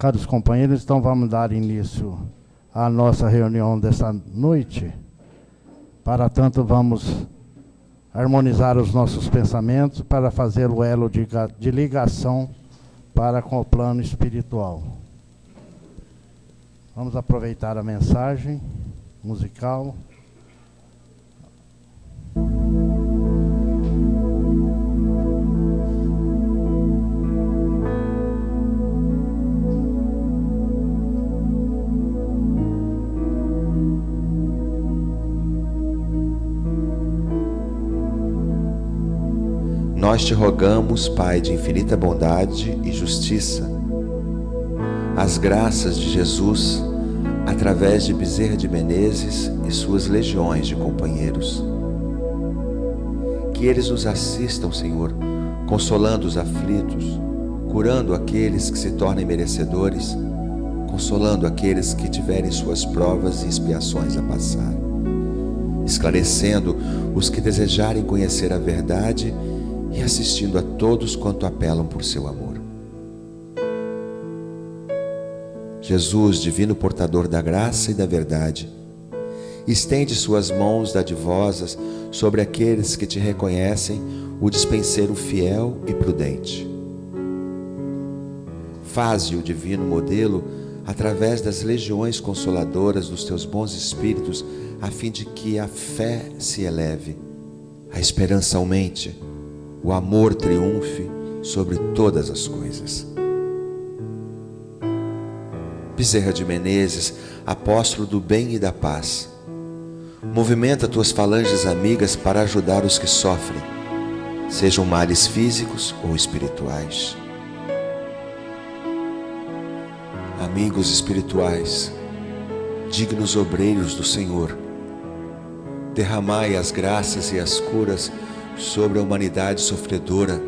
caros companheiros, então vamos dar início à nossa reunião desta noite. Para tanto, vamos harmonizar os nossos pensamentos para fazer o elo de ligação para com o plano espiritual. Vamos aproveitar a mensagem musical. Nós te rogamos, Pai de infinita bondade e justiça, as graças de Jesus, através de Bezerra de Menezes e suas legiões de companheiros. Que eles nos assistam, Senhor, consolando os aflitos, curando aqueles que se tornem merecedores, consolando aqueles que tiverem suas provas e expiações a passar, esclarecendo os que desejarem conhecer a verdade e assistindo a todos quanto apelam por seu amor. Jesus, divino portador da graça e da verdade, estende suas mãos dadivosas sobre aqueles que te reconhecem o dispenseiro fiel e prudente. Faze o divino modelo através das legiões consoladoras dos teus bons espíritos, a fim de que a fé se eleve, a esperança aumente, o amor triunfe sobre todas as coisas. Bezerra de Menezes, apóstolo do bem e da paz, movimenta tuas falanges amigas para ajudar os que sofrem, sejam males físicos ou espirituais. Amigos espirituais, dignos obreiros do Senhor, derramai as graças e as curas sobre a humanidade sofredora,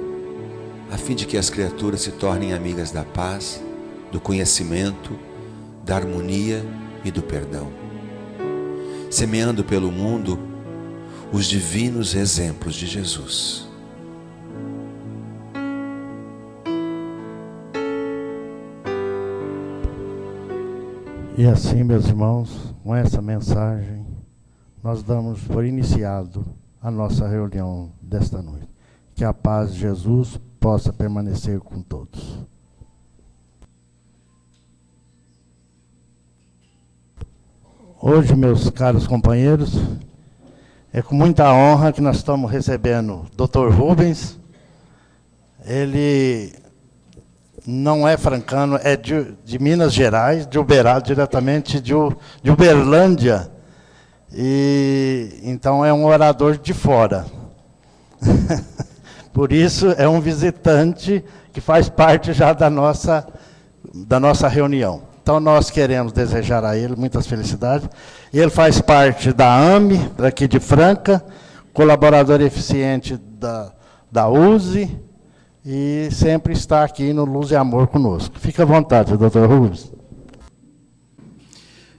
a fim de que as criaturas se tornem amigas da paz, do conhecimento, da harmonia e do perdão, semeando pelo mundo os divinos exemplos de Jesus. E assim, meus irmãos, com essa mensagem, nós damos por iniciado a nossa reunião desta noite. Que a paz de Jesus possa permanecer com todos. Hoje, meus caros companheiros, é com muita honra que nós estamos recebendo o Dr. Rubens. Ele não é francano, é de Minas Gerais, de Uberaba, diretamente de Uberlândia. E então é um orador de fora. Por isso é um visitante que faz parte já da nossa reunião. Então nós queremos desejar a ele muitas felicidades. Ele faz parte da AME, daqui de Franca, colaborador eficiente da USE, e sempre está aqui no Luz e Amor conosco. Fique à vontade, doutor Rubens.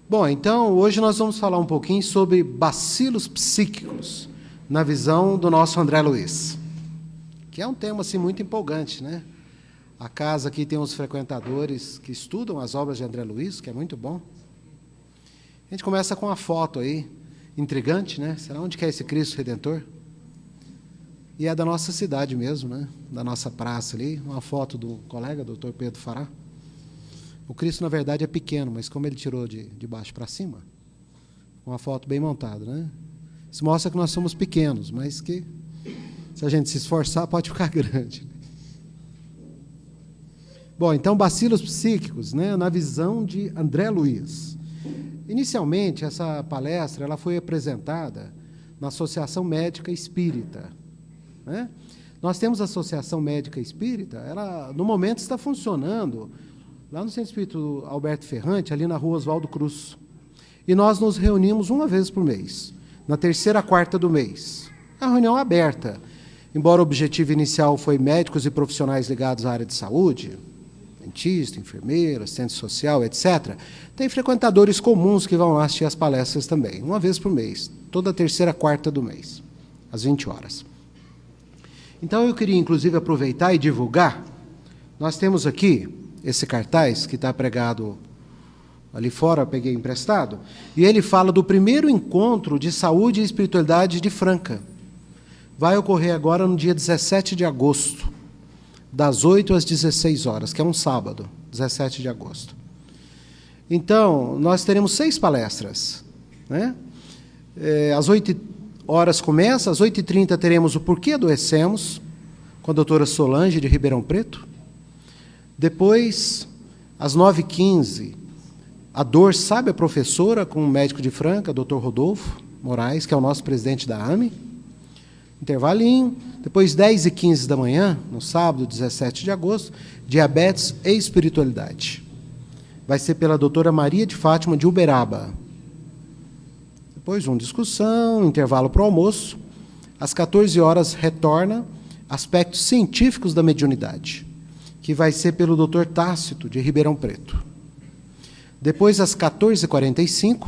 Bom, então, hoje nós vamos falar um pouquinho sobre bacilos psíquicos, na visão do nosso André Luiz, que é um tema assim, muito empolgante, né? A casa aqui tem uns frequentadores que estudam as obras de André Luiz, que é muito bom. A gente começa com uma foto aí, intrigante, né? Será onde que é esse Cristo Redentor? E é da nossa cidade mesmo, né? Da nossa praça ali, uma foto do colega, doutor Pedro Fará. O Cristo, na verdade, é pequeno, mas como ele tirou de baixo para cima, uma foto bem montada, né? Isso mostra que nós somos pequenos, mas que, se a gente se esforçar, pode ficar grande. Bom, então, bacilos psíquicos, né, na visão de André Luiz. Inicialmente, essa palestra ela foi apresentada na Associação Médica Espírita, né? Nós temos a Associação Médica Espírita, ela, no momento, está funcionando lá no Centro Espírito Alberto Ferrante, ali na Rua Oswaldo Cruz. E nós nos reunimos uma vez por mês, na terceira quarta do mês. É uma reunião aberta. Embora o objetivo inicial foi médicos e profissionais ligados à área de saúde, dentista, enfermeira, assistente social, etc., tem frequentadores comuns que vão lá assistir as palestras também, uma vez por mês, toda terceira quarta do mês, às 20 horas. Então, eu queria, inclusive, aproveitar e divulgar. Nós temos aqui, esse cartaz que está pregado ali fora, eu peguei emprestado, e ele fala do primeiro encontro de saúde e espiritualidade de Franca. Vai ocorrer agora no dia 17 de agosto, das 8 às 16 horas, que é um sábado, 17 de agosto. Então, nós teremos 6 palestras, né? Às 8 horas começa, às 8h30 teremos o Porquê Adoecemos, com a doutora Solange, de Ribeirão Preto. Depois, às 9h15, A Dor Sabe a Professora, com o médico de Franca, doutor Rodolfo Moraes, que é o nosso presidente da AME. Intervalinho. Depois, 10h15 da manhã, no sábado, 17 de agosto, Diabetes e Espiritualidade. Vai ser pela doutora Maria de Fátima, de Uberaba. Depois, uma discussão, intervalo para o almoço. Às 14 horas, retorna Aspectos Científicos da Mediunidade, que vai ser pelo doutor Tácito, de Ribeirão Preto. Depois, às 14h45,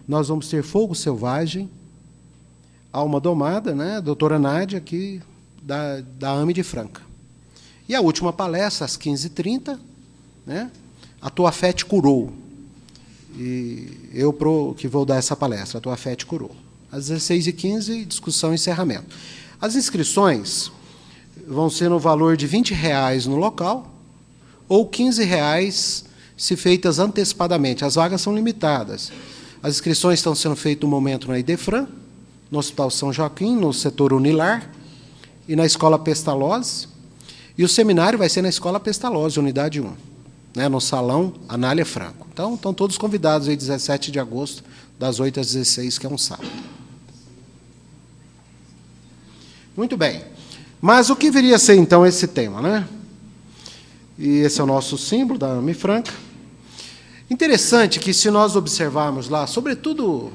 nós vamos ter Fogo Selvagem, Alma Domada, né? Doutora Nádia, aqui da AME de Franca. E a última palestra, às 15h30, né? A Tua Fé Te Curou. E eu que vou dar essa palestra, A Tua Fé Te Curou. Às 16h15, discussão e encerramento. As inscrições vão ser no valor de R$20 no local, ou R$15 se feitas antecipadamente. As vagas são limitadas. As inscrições estão sendo feitas no momento na Idefran, no Hospital São Joaquim, no setor Unilar, e na Escola Pestalozzi. E o seminário vai ser na Escola Pestalozzi, Unidade 1, né, no Salão Anália Franco. Então, estão todos convidados aí, 17 de agosto, das 8 às 16, que é um sábado. Muito bem. Mas o que viria a ser, então, esse tema, né? E esse é o nosso símbolo da AME Franca. Interessante que, se nós observarmos lá, sobretudo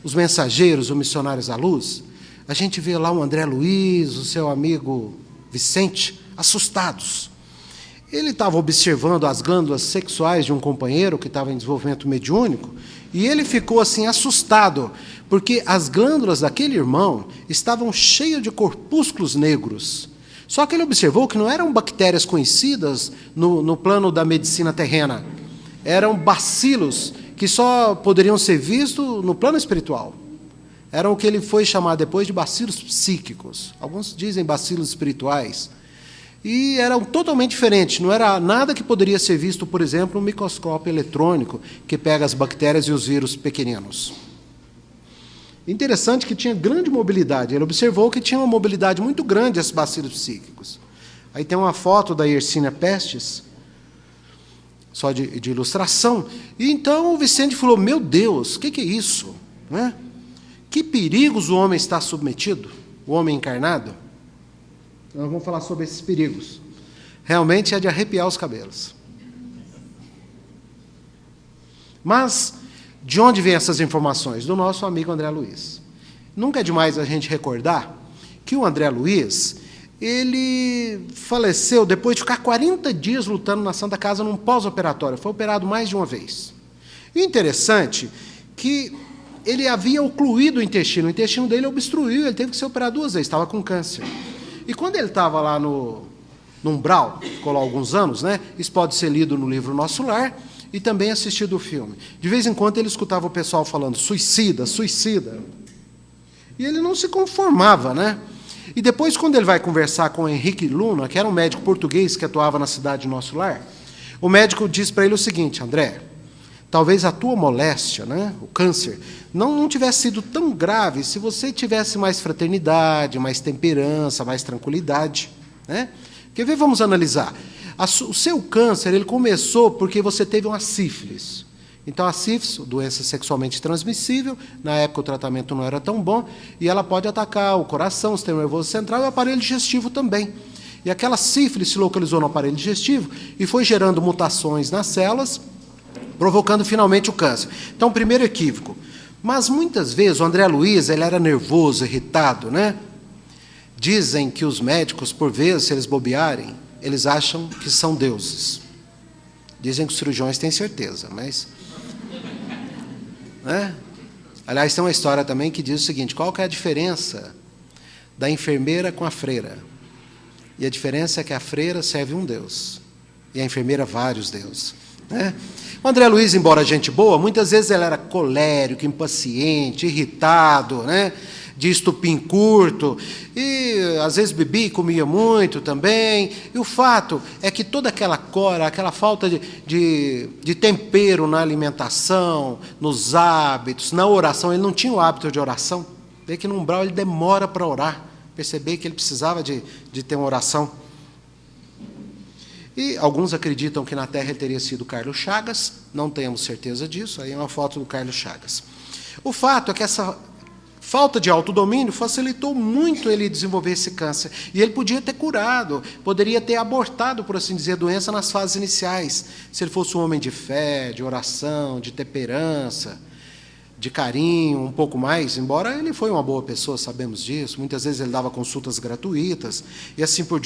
os mensageiros, os missionários à luz, a gente vê lá o André Luiz, o seu amigo Vicente, assustados. Ele estava observando as glândulas sexuais de um companheiro que estava em desenvolvimento mediúnico, e ele ficou assim assustado, porque as glândulas daquele irmão estavam cheias de corpúsculos negros. Só que ele observou que não eram bactérias conhecidas no plano da medicina terrena, eram bacilos que só poderiam ser vistos no plano espiritual. Eram o que ele foi chamar depois de bacilos psíquicos. Alguns dizem bacilos espirituais. E eram totalmente diferentes. Não era nada que poderia ser visto, por exemplo, no microscópio eletrônico, que pega as bactérias e os vírus pequeninos. Interessante que tinha grande mobilidade. Ele observou que tinha uma mobilidade muito grande esses bacilos psíquicos. Aí tem uma foto da Yersinia Pestis, só de ilustração. E então o Vicente falou, meu Deus, o que é isso? Né? Que perigos o homem está submetido, o homem encarnado? Nós vamos falar sobre esses perigos. Realmente é de arrepiar os cabelos. Mas, de onde vêm essas informações? Do nosso amigo André Luiz. Nunca é demais a gente recordar que o André Luiz, ele faleceu depois de ficar 40 dias lutando na Santa Casa num pós-operatório. Foi operado mais de uma vez. E interessante que ele havia ocluído o intestino dele obstruiu, ele teve que ser operado 2 vezes, estava com câncer. E quando ele estava lá no umbral, ficou lá alguns anos, né? Isso pode ser lido no livro Nosso Lar e também assistido o filme. De vez em quando ele escutava o pessoal falando, suicida, suicida. E ele não se conformava, né? E depois, quando ele vai conversar com o Henrique Luna, que era um médico português que atuava na cidade de Nosso Lar, o médico diz para ele o seguinte, André, talvez a tua moléstia, né, o câncer, não tivesse sido tão grave se você tivesse mais fraternidade, mais temperança, mais tranquilidade, né? Quer ver? Vamos analisar. O seu câncer, ele começou porque você teve uma sífilis. Então, a sífilis, doença sexualmente transmissível, na época o tratamento não era tão bom, e ela pode atacar o coração, o sistema nervoso central e o aparelho digestivo também. E aquela sífilis se localizou no aparelho digestivo e foi gerando mutações nas células, provocando finalmente o câncer. Então, primeiro equívoco. Mas, muitas vezes, o André Luiz, ele era nervoso, irritado, né? Dizem que os médicos, por vezes, se eles bobearem, eles acham que são deuses. Dizem que os cirurgiões têm certeza, mas... né? Aliás, tem uma história também que diz o seguinte, qual que é a diferença da enfermeira com a freira? E a diferença é que a freira serve um Deus, E a enfermeira, vários deuses. Né? O André Luiz, embora gente boa, muitas vezes ele era colérico, impaciente, irritado, né? De estupim curto, e às vezes bebia e comia muito também. E o fato é que toda aquela cora, aquela falta de tempero na alimentação, nos hábitos, na oração, ele não tinha o hábito de oração. Vê que no umbral ele demora para orar. Perceber que ele precisava de ter uma oração. E alguns acreditam que na Terra ele teria sido Carlos Chagas, não temos certeza disso, aí é uma foto do Carlos Chagas. O fato é que essa falta de autodomínio facilitou muito ele desenvolver esse câncer. E ele podia ter curado, poderia ter abortado, por assim dizer, a doença nas fases iniciais, se ele fosse um homem de fé, de oração, de temperança, de carinho, um pouco mais, embora ele foi uma boa pessoa, sabemos disso, muitas vezes ele dava consultas gratuitas, e assim por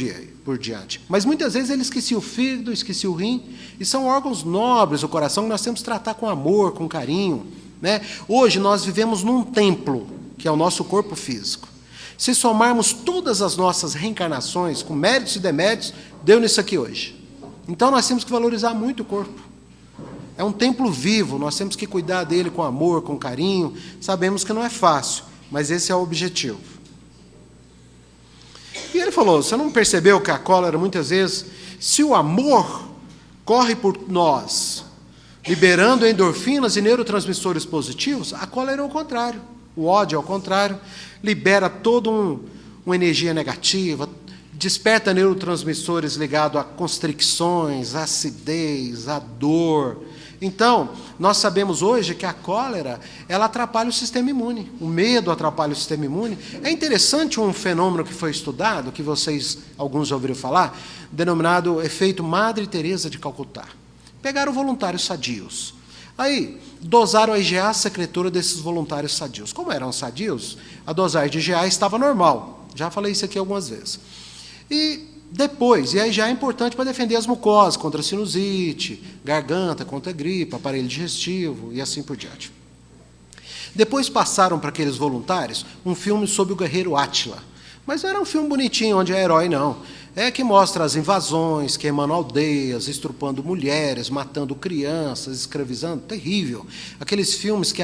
diante. Mas muitas vezes ele esquecia o fígado, esquecia o rim, e são órgãos nobres do coração que nós temos que tratar com amor, com carinho. Né? Hoje nós vivemos num templo, que é o nosso corpo físico. Se somarmos todas as nossas reencarnações, com méritos e deméritos, deu nisso aqui hoje. Então nós temos que valorizar muito o corpo. É um templo vivo, nós temos que cuidar dele com amor, com carinho. Sabemos que não é fácil, mas esse é o objetivo. E ele falou, você não percebeu que a cólera, muitas vezes, se o amor corre por nós, liberando endorfinas e neurotransmissores positivos, a cólera é o contrário. O ódio, ao contrário, libera toda uma energia negativa, desperta neurotransmissores ligados a constricções, a acidez, a dor. Então, nós sabemos hoje que a cólera, ela atrapalha o sistema imune. O medo atrapalha o sistema imune. É interessante um fenômeno que foi estudado, que vocês, alguns já ouviram falar, denominado efeito Madre Teresa de Calcutá. Pegaram voluntários sadios. Aí, dosaram a IgA secretora desses voluntários sadios. Como eram sadios, a dosagem de IgA estava normal. Já falei isso aqui algumas vezes. E depois, e a IgA é importante para defender as mucosas, contra a sinusite, garganta, contra a gripe, aparelho digestivo e assim por diante. Depois passaram para aqueles voluntários um filme sobre o guerreiro Átila. Mas não era um filme bonitinho, onde é herói, não. É que mostra as invasões, queimando aldeias, estrupando mulheres, matando crianças, escravizando. Terrível. Aqueles filmes,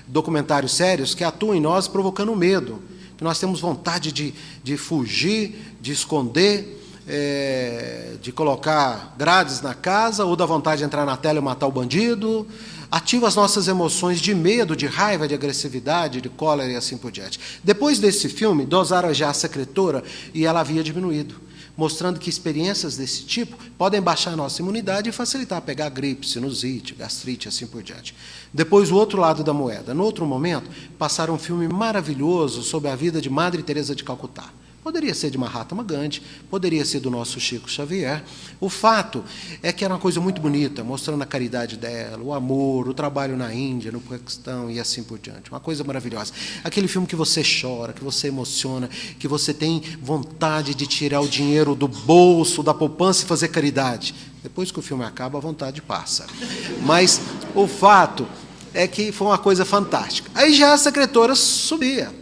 documentários sérios, que atuam em nós provocando medo. Que nós temos vontade de fugir, de esconder, de colocar grades na casa, ou da vontade de entrar na tela e matar o bandido. Ativa as nossas emoções de medo, de raiva, de agressividade, de cólera e assim por diante. Depois desse filme, dosaram já a secretora e ela havia diminuído, mostrando que experiências desse tipo podem baixar a nossa imunidade e facilitar pegar gripe, sinusite, gastrite, assim por diante. Depois, o outro lado da moeda. No outro momento, passaram um filme maravilhoso sobre a vida de Madre Teresa de Calcutá. Poderia ser de Mahatma Gandhi, poderia ser do nosso Chico Xavier. O fato é que era uma coisa muito bonita, mostrando a caridade dela, o amor, o trabalho na Índia, no Paquistão e assim por diante. Uma coisa maravilhosa. Aquele filme que você chora, que você emociona, que você tem vontade de tirar o dinheiro do bolso, da poupança e fazer caridade. Depois que o filme acaba, a vontade passa. Mas o fato é que foi uma coisa fantástica. Aí já a secretora subia,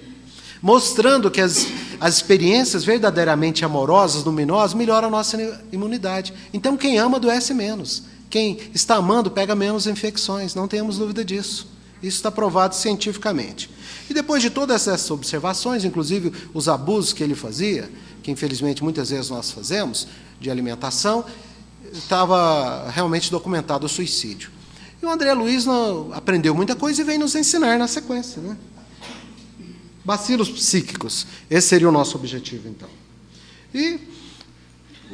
mostrando que as experiências verdadeiramente amorosas, luminosas, melhoram a nossa imunidade. Então, quem ama adoece menos. Quem está amando pega menos infecções, não temos dúvida disso. Isso está provado cientificamente. E depois de todas essas observações, inclusive os abusos que ele fazia, que infelizmente muitas vezes nós fazemos, de alimentação, estava realmente documentado o suicídio. E o André Luiz aprendeu muita coisa e vem nos ensinar na sequência, né? Bacilos psíquicos, esse seria o nosso objetivo, então. E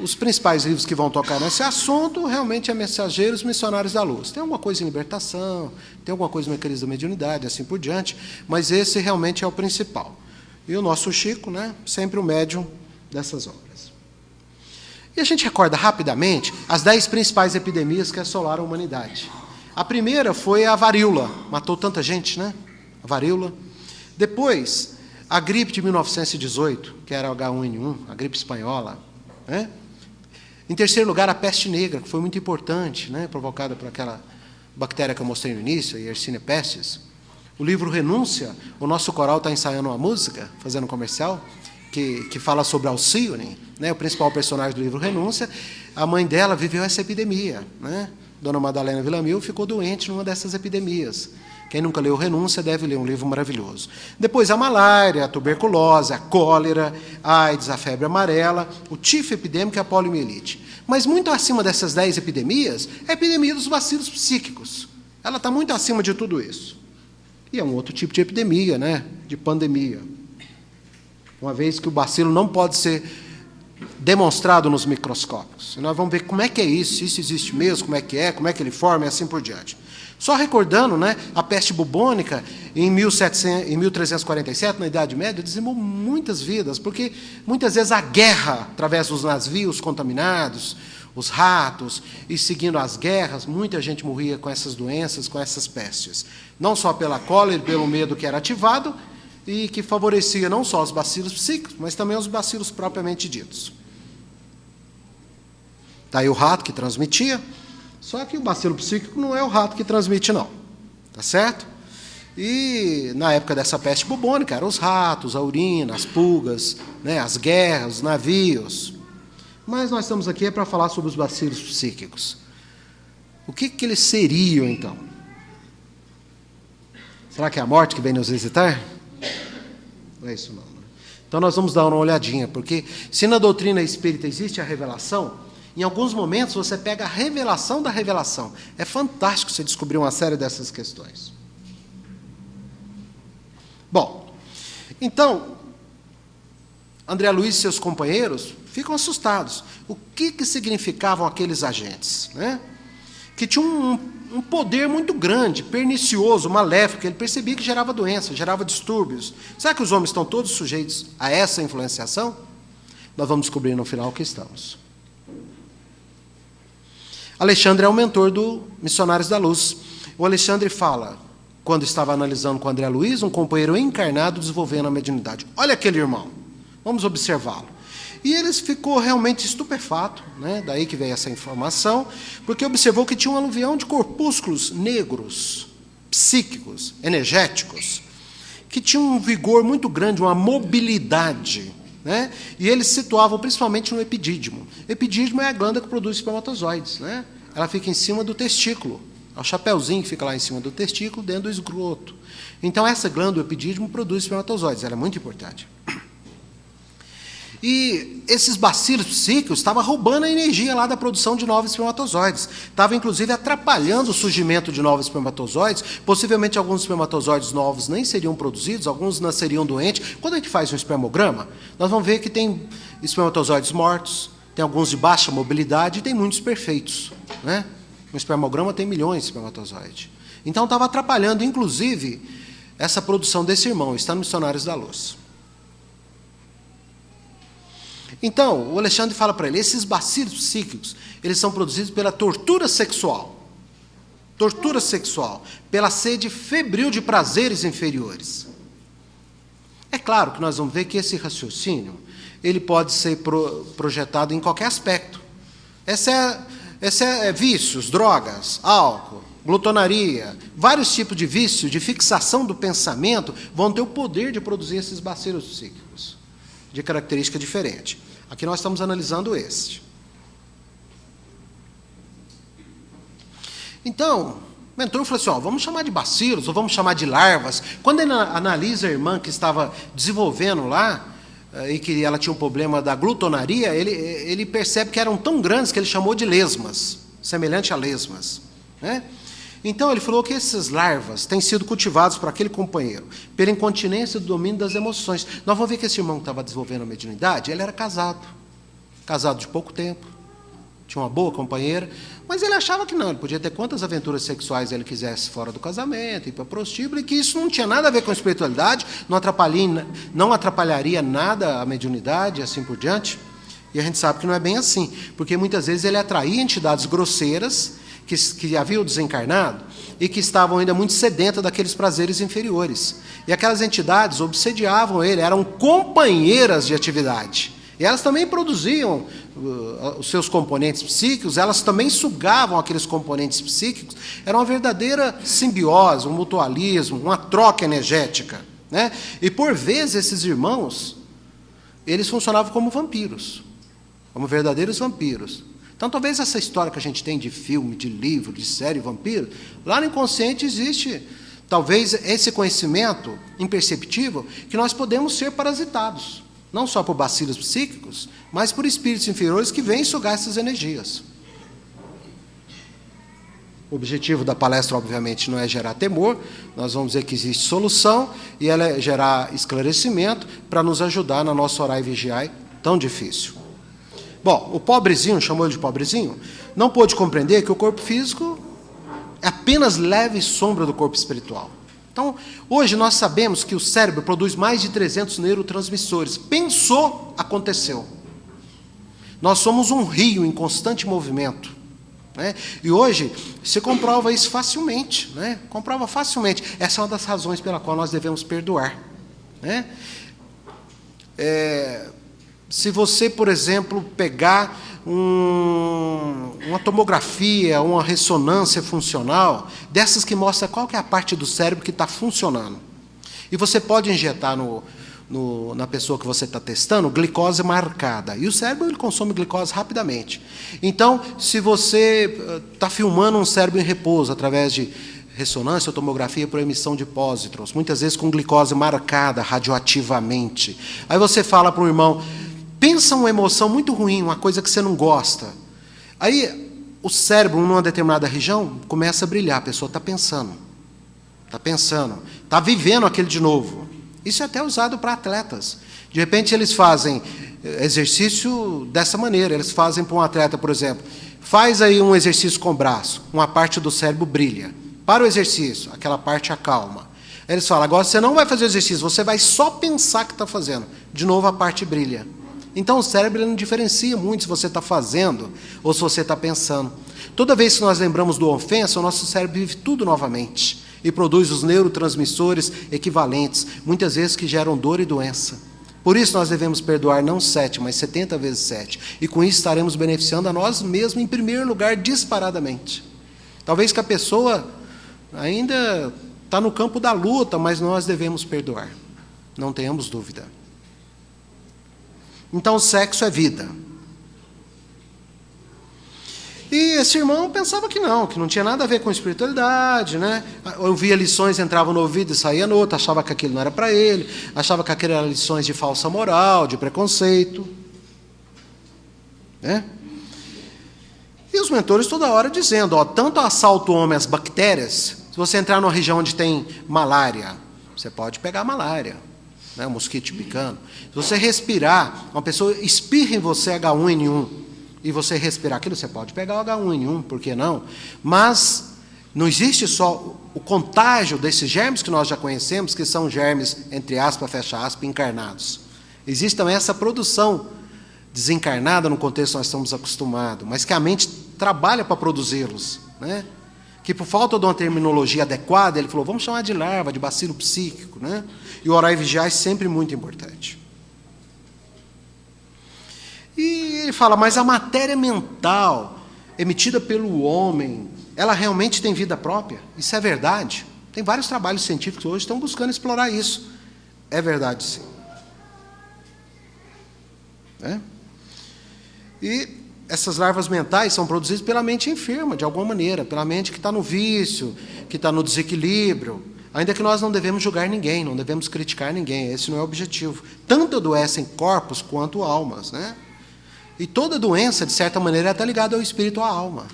os principais livros que vão tocar nesse assunto, realmente, é Mensageiros Missionários da Luz. Tem alguma coisa em libertação, tem alguma coisa no mecanismo da mediunidade, assim por diante, mas esse realmente é o principal. E o nosso Chico, né, sempre o médium dessas obras. E a gente recorda rapidamente as 10 principais epidemias que assolaram a humanidade. A primeira foi a varíola, matou tanta gente, né? A varíola. Depois, a gripe de 1918, que era o H1N1, a gripe espanhola. Né? Em terceiro lugar, a peste negra, que foi muito importante, né? Provocada por aquela bactéria que eu mostrei no início, a Yersinia pestis. O livro Renúncia, o nosso coral está ensaiando uma música, fazendo um comercial, que fala sobre Alcione, né, o principal personagem do livro Renúncia, a mãe dela viveu essa epidemia, né? Dona Madalena Villamil ficou doente numa dessas epidemias. Quem nunca leu Renúncia deve ler um livro maravilhoso. Depois a malária, a tuberculose, a cólera, a AIDS, a febre amarela, o tifo epidêmico e a poliomielite. Mas muito acima dessas 10 epidemias, é a epidemia dos bacilos psíquicos. Ela está muito acima de tudo isso. E é um outro tipo de epidemia, né? De pandemia. Uma vez que o bacilo não pode ser demonstrado nos microscópios. E nós vamos ver como é que é isso, se isso existe mesmo, como é que ele forma e assim por diante. Só recordando, né, a peste bubônica, em 1347, na Idade Média, dizimou muitas vidas, porque muitas vezes a guerra, através dos navios contaminados, os ratos, e seguindo as guerras, muita gente morria com essas doenças, com essas pestes. Não só pela cólera e pelo medo que era ativado, e que favorecia não só os bacilos psíquicos, mas também os bacilos propriamente ditos. Está aí o rato que transmitia, só que o bacilo psíquico não é o rato que transmite, não. Tá certo? E, na época dessa peste bubônica, eram os ratos, a urina, as pulgas, né, as guerras, os navios. Mas nós estamos aqui para falar sobre os bacilos psíquicos. O que eles seriam, então? Será que é a morte que vem nos visitar? Não é isso, não. Então, nós vamos dar uma olhadinha, porque se na doutrina espírita existe a revelação, em alguns momentos você pega a revelação da revelação. É fantástico você descobrir uma série dessas questões. Bom, então, André Luiz e seus companheiros ficam assustados. O que significavam aqueles agentes, né? Que tinham um poder muito grande, pernicioso, maléfico, ele percebia que gerava doença, gerava distúrbios. Será que os homens estão todos sujeitos a essa influenciação? Nós vamos descobrir no final que estamos. Alexandre é o mentor do Missionários da Luz. O Alexandre fala, quando estava analisando com o André Luiz, um companheiro encarnado desenvolvendo a mediunidade. Olha aquele irmão, vamos observá-lo. E ele ficou realmente estupefato, né? Daí que veio essa informação, porque observou que tinha um aluvião de corpúsculos negros, psíquicos, energéticos, que tinham um vigor muito grande, uma mobilidade, né? E eles se situavam principalmente no epidídimo. Epidídimo é a glândula que produz espermatozoides, né? Ela fica em cima do testículo. É o chapéuzinho que fica lá em cima do testículo, dentro do escroto. Então, essa glândula, o epidídimo, produz espermatozoides. Ela é muito importante. E esses bacilos psíquicos estavam roubando a energia lá da produção de novos espermatozoides. Estava, inclusive, atrapalhando o surgimento de novos espermatozoides. Possivelmente, alguns espermatozoides novos nem seriam produzidos, alguns nasceriam doentes. Quando a gente faz um espermograma, nós vamos ver que tem espermatozoides mortos, tem alguns de baixa mobilidade e tem muitos perfeitos, né? Um espermograma tem milhões de espermatozoides. Então, estava atrapalhando, inclusive, essa produção desse irmão. Está no Missionários da Luz. Então, o Alexandre fala para ele, esses bacilos psíquicos, eles são produzidos pela tortura sexual. Tortura sexual, pela sede febril de prazeres inferiores. É claro que nós vamos ver que esse raciocínio, ele pode ser projetado em qualquer aspecto. Essa é vícios, drogas, álcool, glutonaria, vários tipos de vício, de fixação do pensamento, vão ter o poder de produzir esses bacilos psíquicos, de característica diferente. Aqui nós estamos analisando este. Então, o mentor falou assim, vamos chamar de bacilos, ou vamos chamar de larvas. Quando ele analisa a irmã que estava desenvolvendo lá, e que ela tinha um problema da glutonaria, ele percebe que eram tão grandes que ele chamou de lesmas, semelhante a lesmas, né? Então, ele falou que essas larvas têm sido cultivadas por aquele companheiro, pela incontinência do domínio das emoções. Nós vamos ver que esse irmão que estava desenvolvendo a mediunidade, ele era casado de pouco tempo, tinha uma boa companheira, mas ele achava que não, ele podia ter quantas aventuras sexuais ele quisesse fora do casamento, ir para prostíbulo, e que isso não tinha nada a ver com a espiritualidade, não atrapalharia nada a mediunidade, e assim por diante. E a gente sabe que não é bem assim, porque muitas vezes ele atraía entidades grosseiras, que haviam desencarnado e que estavam ainda muito sedentas daqueles prazeres inferiores. E aquelas entidades obsediavam ele, eram companheiras de atividade. E elas também produziam os seus componentes psíquicos, elas também sugavam aqueles componentes psíquicos. Era uma verdadeira simbiose, um mutualismo, uma troca energética, né? E, por vezes, esses irmãos, eles funcionavam como vampiros, como verdadeiros vampiros. Então, talvez essa história que a gente tem de filme, de livro, de série, vampiro, lá no inconsciente existe, talvez, esse conhecimento imperceptível, que nós podemos ser parasitados, não só por bacilos psíquicos, mas por espíritos inferiores que vêm sugar essas energias. O objetivo da palestra, obviamente, não é gerar temor, nós vamos dizer que existe solução, e ela é gerar esclarecimento para nos ajudar na nossa orar e vigiar tão difícil. Bom, o pobrezinho, chamou ele de pobrezinho, não pôde compreender que o corpo físico é apenas leve sombra do corpo espiritual. Então, hoje nós sabemos que o cérebro produz mais de 300 neurotransmissores. Pensou, aconteceu. Nós somos um rio em constante movimento, né? E hoje se comprova isso facilmente, né? Comprova facilmente. Essa é uma das razões pela qual nós devemos perdoar, né? Se você, por exemplo, pegar uma tomografia, uma ressonância funcional, dessas que mostra qual que é a parte do cérebro que está funcionando, e você pode injetar na pessoa que você está testando glicose marcada, e o cérebro ele consome glicose rapidamente. Então, se você está filmando um cérebro em repouso através de ressonância ou tomografia por emissão de pósitrons, muitas vezes com glicose marcada radioativamente, aí você fala para um irmão, pensa uma emoção muito ruim, uma coisa que você não gosta. Aí o cérebro, numa determinada região, começa a brilhar, a pessoa está pensando, está vivendo aquele de novo. Isso é até usado para atletas. De repente eles fazem exercício dessa maneira, eles fazem para um atleta, por exemplo, faz aí um exercício com o braço, uma parte do cérebro brilha. Para o exercício, aquela parte acalma. Eles falam, agora você não vai fazer o exercício, você vai só pensar que está fazendo. De novo a parte brilha. Então, o cérebro não diferencia muito se você está fazendo ou se você está pensando. Toda vez que nós lembramos do ofensa, o nosso cérebro vive tudo novamente e produz os neurotransmissores equivalentes, muitas vezes que geram dor e doença. Por isso, nós devemos perdoar não 7, mas 70 vezes 7. E com isso estaremos beneficiando a nós mesmos, em primeiro lugar, disparadamente. Talvez que a pessoa ainda está no campo da luta, mas nós devemos perdoar. Não tenhamos dúvida. Então, o sexo é vida. E esse irmão pensava que não tinha nada a ver com espiritualidade, né? Ouvia lições, entrava no ouvido e saía no outro, achava que aquilo não era para ele, achava que aquilo eram lições de falsa moral, de preconceito, né? E os mentores toda hora dizendo, tanto assalta o homem às bactérias, se você entrar numa região onde tem malária, você pode pegar malária, né, um mosquito picando. Se você respirar, uma pessoa espirra em você H1N1, e você respirar aquilo, você pode pegar o H1N1, por que não? Mas não existe só o contágio desses germes que nós já conhecemos, que são germes, entre aspas, fecha aspas, encarnados. Existe também essa produção desencarnada no contexto que nós estamos acostumados, mas que a mente trabalha para produzi-los, né? Que por falta de uma terminologia adequada, ele falou, vamos chamar de larva, de bacilo psíquico, né? E o orar e vigiar é sempre muito importante. E ele fala, mas a matéria mental emitida pelo homem, ela realmente tem vida própria? Isso é verdade? Tem vários trabalhos científicos hoje que estão buscando explorar isso. É verdade, sim. É? E essas larvas mentais são produzidas pela mente enferma, de alguma maneira, pela mente que está no vício, que está no desequilíbrio. Ainda que nós não devemos julgar ninguém, não devemos criticar ninguém, esse não é o objetivo. Tanto adoecem corpos quanto almas, né? E toda doença, de certa maneira, está ligada ao espírito ou à alma.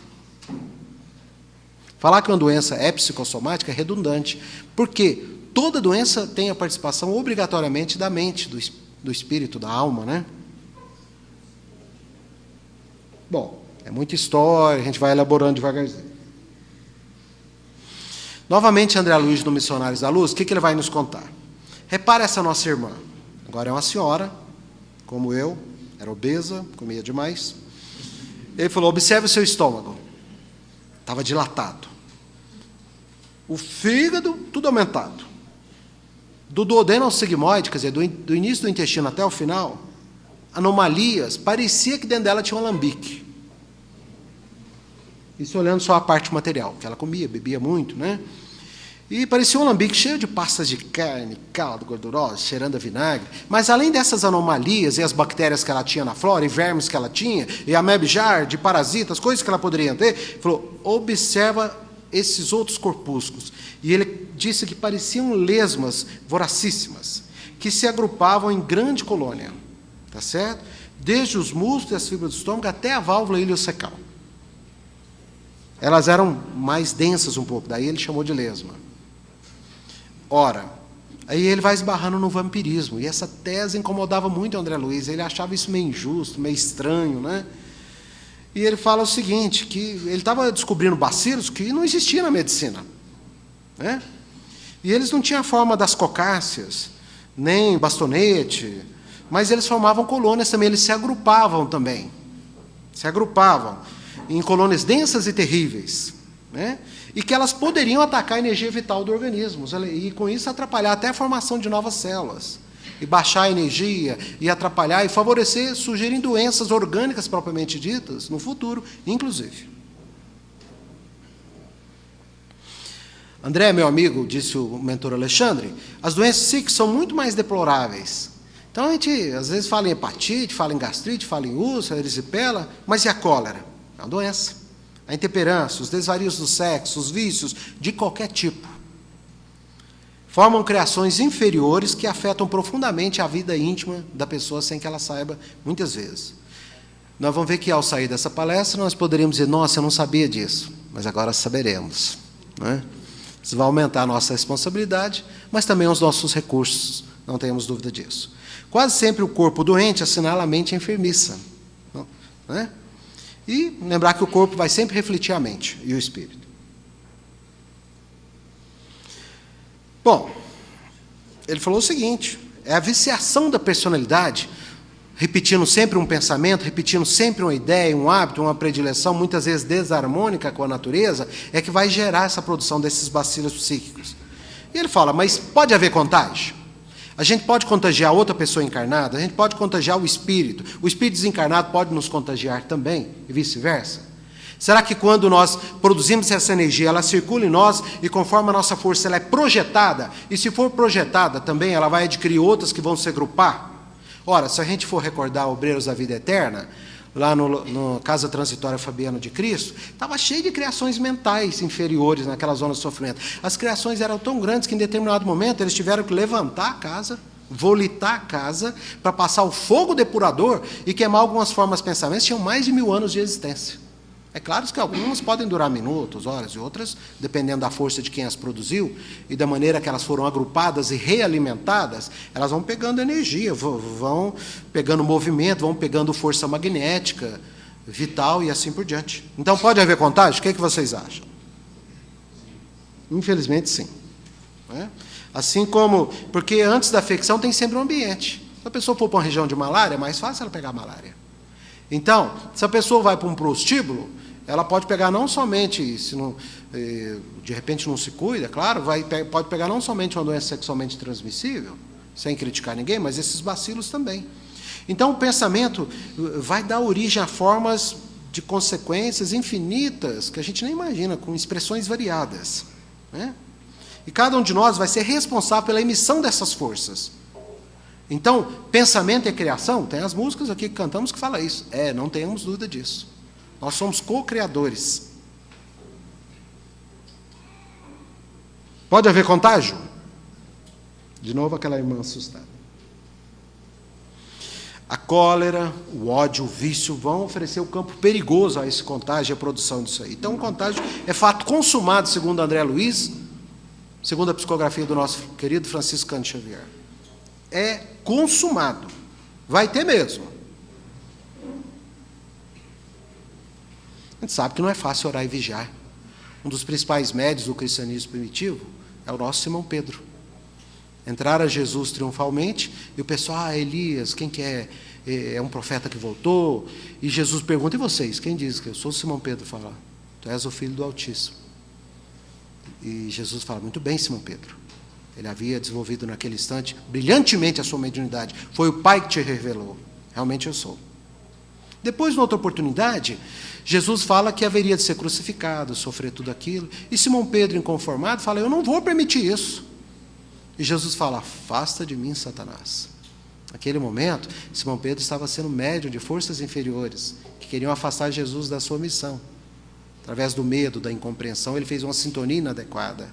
Falar que uma doença é psicossomática é redundante, porque toda doença tem a participação obrigatoriamente da mente, do espírito, da alma, né? Bom, é muita história, a gente vai elaborando devagarzinho. Novamente, André Luiz, no Missionários da Luz, o que ele vai nos contar? Repara essa nossa irmã. Agora é uma senhora, como eu, era obesa, comia demais. Ele falou, observe o seu estômago. Estava dilatado. O fígado, tudo aumentado. Do duodeno ao sigmoide, quer dizer, do início do intestino até o final, anomalias, parecia que dentro dela tinha um alambique. Isso olhando só a parte material, que ela comia, bebia muito, né? E parecia um alambique cheio de pastas de carne, caldo gorduroso, cheirando a vinagre. Mas além dessas anomalias e as bactérias que ela tinha na flora, e vermes que ela tinha, e a mebejar de parasitas, coisas que ela poderia ter, falou, observa esses outros corpúsculos. E ele disse que pareciam lesmas voracíssimas, que se agrupavam em grande colônia, tá certo? Desde os músculos e as fibras do estômago até a válvula iliocecal. Elas eram mais densas um pouco, daí ele chamou de lesma. Ora, aí ele vai esbarrando no vampirismo, e essa tese incomodava muito o André Luiz, ele achava isso meio injusto, meio estranho, né? E ele fala o seguinte, que ele estava descobrindo bacilos que não existiam na medicina, né? E eles não tinham a forma das cocáceas, nem bastonete, mas eles formavam colônias também, eles se agrupavam também, se agrupavam em colônias densas e terríveis, né? E que elas poderiam atacar a energia vital do organismo, e com isso atrapalhar até a formação de novas células, e baixar a energia, e atrapalhar, e favorecer, sugerirem doenças orgânicas propriamente ditas, no futuro, inclusive. André, meu amigo, disse o mentor Alexandre, as doenças psíquicas são muito mais deploráveis. Então a gente, às vezes, fala em hepatite, fala em gastrite, fala em úlcera, erisipela, mas e a cólera? É uma doença. A intemperança, os desvarios do sexo, os vícios de qualquer tipo. Formam criações inferiores que afetam profundamente a vida íntima da pessoa sem que ela saiba, muitas vezes. Nós vamos ver que, ao sair dessa palestra, nós poderíamos dizer, nossa, eu não sabia disso, mas agora saberemos, né? Isso vai aumentar a nossa responsabilidade, mas também os nossos recursos, não temos dúvida disso. Quase sempre o corpo doente assinala a mente enfermiça, né? E lembrar que o corpo vai sempre refletir a mente e o espírito. Bom, ele falou o seguinte, é a viciação da personalidade, repetindo sempre um pensamento, repetindo sempre uma ideia, um hábito, uma predileção, muitas vezes desarmônica com a natureza, é que vai gerar essa produção desses bacilos psíquicos. E ele fala, mas pode haver contágio? A gente pode contagiar outra pessoa encarnada, a gente pode contagiar o espírito desencarnado pode nos contagiar também, e vice-versa. Será que quando nós produzimos essa energia, ela circula em nós, e conforme a nossa força ela é projetada, e se for projetada também, ela vai adquirir outras que vão se agrupar? Ora, se a gente for recordar Obreiros da Vida Eterna, lá no Casa Transitória Fabiano de Cristo, estava cheio de criações mentais inferiores naquela zona de sofrimento. As criações eram tão grandes que, em determinado momento, eles tiveram que levantar a casa, volitar a casa, para passar o fogo depurador e queimar algumas formas de pensamento. Tinham mais de 1000 anos de existência. É claro que algumas podem durar minutos, horas, e outras, dependendo da força de quem as produziu, e da maneira que elas foram agrupadas e realimentadas, elas vão pegando energia, vão pegando movimento, vão pegando força magnética, vital e assim por diante. Então, pode haver contágio? O que vocês acham? Infelizmente, sim. Assim como, porque antes da afecção tem sempre um ambiente. Se a pessoa for para uma região de malária, é mais fácil ela pegar malária. Então, se a pessoa vai para um prostíbulo, ela pode pegar não somente, se não, de repente não se cuida, claro, pode pegar não somente uma doença sexualmente transmissível, sem criticar ninguém, mas esses bacilos também. Então, o pensamento vai dar origem a formas de consequências infinitas, que a gente nem imagina, com expressões variadas, né? E cada um de nós vai ser responsável pela emissão dessas forças. Então, pensamento e criação, tem as músicas aqui que cantamos que falam isso. Não tenhamos dúvida disso. Nós somos co-criadores. Pode haver contágio? De novo aquela irmã assustada. A cólera, o ódio, o vício vão oferecer o campo perigoso a esse contágio e a produção disso aí. Então, o contágio é fato consumado, segundo André Luiz, segundo a psicografia do nosso querido Francisco Cândido Xavier. É consumado. Vai ter mesmo. A gente sabe que não é fácil orar e vigiar. Um dos principais médios do cristianismo primitivo é o nosso Simão Pedro. Entrara Jesus triunfalmente, e o pessoal, Elias, quem que é? É um profeta que voltou. E Jesus pergunta, e vocês? Quem diz que eu sou? Simão Pedro fala, tu és o Filho do Altíssimo. E Jesus fala, muito bem, Simão Pedro. Ele havia desenvolvido naquele instante brilhantemente a sua mediunidade. Foi o Pai que te revelou. Realmente eu sou. Depois, numa outra oportunidade, Jesus fala que haveria de ser crucificado, sofrer tudo aquilo. E Simão Pedro, inconformado, fala, eu não vou permitir isso. E Jesus fala, afasta de mim, Satanás. Naquele momento, Simão Pedro estava sendo médium de forças inferiores, que queriam afastar Jesus da sua missão. Através do medo, da incompreensão, ele fez uma sintonia inadequada.